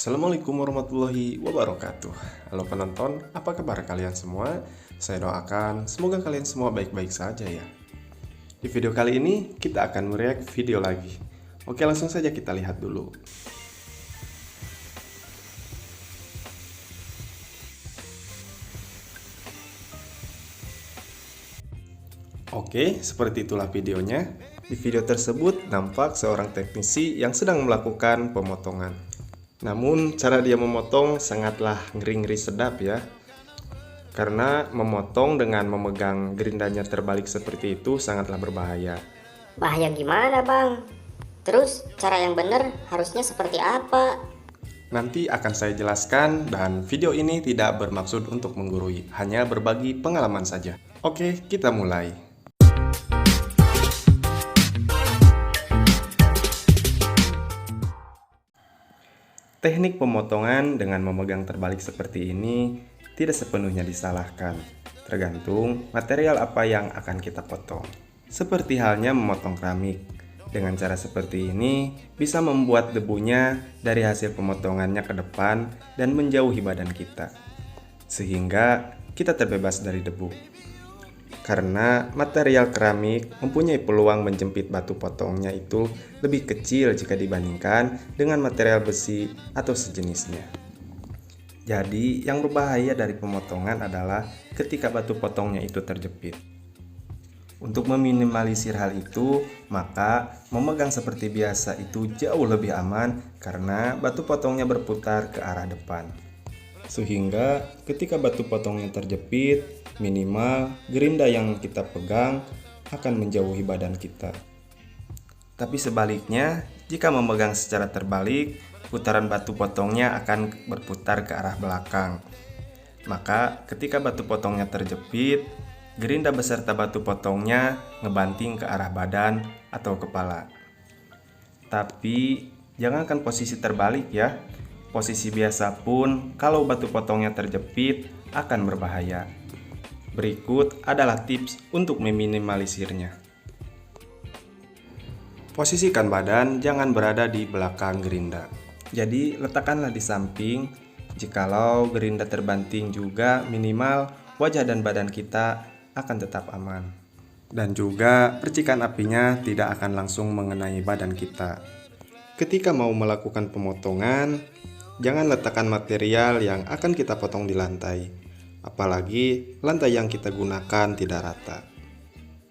Assalamualaikum warahmatullahi wabarakatuh. Halo penonton, apa kabar kalian semua? Saya doakan semoga kalian semua baik-baik saja ya. Di video kali ini kita akan mereact video lagi. Oke, langsung saja kita lihat dulu. Oke, seperti itulah videonya. Di video tersebut nampak seorang teknisi yang sedang melakukan pemotongan. Namun cara dia memotong sangatlah ngeri-ngeri sedap ya. Karena memotong dengan memegang gerindanya terbalik seperti itu sangatlah berbahaya. Bahaya gimana bang? Terus cara yang benar harusnya seperti apa? Nanti akan saya jelaskan dan video ini tidak bermaksud untuk menggurui, hanya berbagi pengalaman saja. Oke, kita mulai. Teknik pemotongan dengan memegang terbalik seperti ini tidak sepenuhnya disalahkan, tergantung material apa yang akan kita potong. Seperti halnya memotong keramik. Dengan cara seperti ini bisa membuat debunya dari hasil pemotongannya ke depan dan menjauhi badan kita, sehingga kita terbebas dari debu. Karena material keramik mempunyai peluang menjepit batu potongnya itu lebih kecil jika dibandingkan dengan material besi atau sejenisnya. Jadi yang berbahaya dari pemotongan adalah ketika batu potongnya itu terjepit. Untuk meminimalisir hal itu, maka memegang seperti biasa itu jauh lebih aman karena batu potongnya berputar ke arah depan. Sehingga ketika batu potongnya terjepit, minimal gerinda yang kita pegang akan menjauhi badan kita. Tapi sebaliknya, jika memegang secara terbalik, putaran batu potongnya akan berputar ke arah belakang. Maka ketika batu potongnya terjepit, gerinda beserta batu potongnya ngebanting ke arah badan atau kepala. Tapi jangankan posisi terbalik ya. Posisi biasa pun kalau batu potongnya terjepit akan berbahaya. Berikut adalah tips untuk meminimalisirnya. Posisikan badan jangan berada di belakang gerinda. Jadi letakkanlah di samping. Jikalau gerinda terbanting juga minimal wajah dan badan kita akan tetap aman. Dan juga percikan apinya tidak akan langsung mengenai badan kita. Ketika mau melakukan pemotongan, jangan letakkan material yang akan kita potong di lantai. Apalagi lantai yang kita gunakan tidak rata.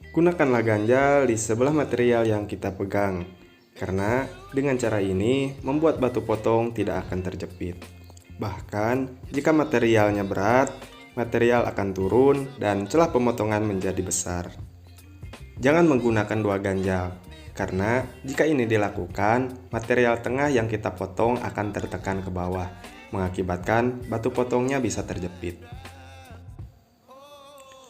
Gunakanlah ganjal di sebelah material yang kita pegang. Karena dengan cara ini membuat batu potong tidak akan terjepit. Bahkan jika materialnya berat, material akan turun dan celah pemotongan menjadi besar. Jangan menggunakan dua ganjal, karena jika ini dilakukan, material tengah yang kita potong akan tertekan ke bawah, mengakibatkan batu potongnya bisa terjepit.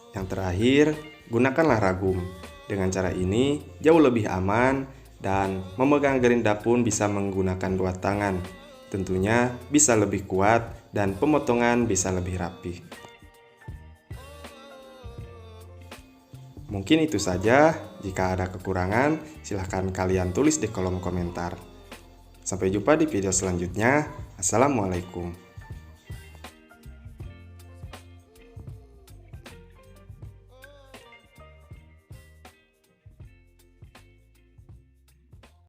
Yang terakhir, gunakanlah ragum. Dengan cara ini jauh lebih aman dan memegang gerinda pun bisa menggunakan dua tangan. Tentunya bisa lebih kuat dan pemotongan bisa lebih rapi. Mungkin itu saja. Jika ada kekurangan, silahkan kalian tulis di kolom komentar. Sampai jumpa di video selanjutnya. Assalamualaikum.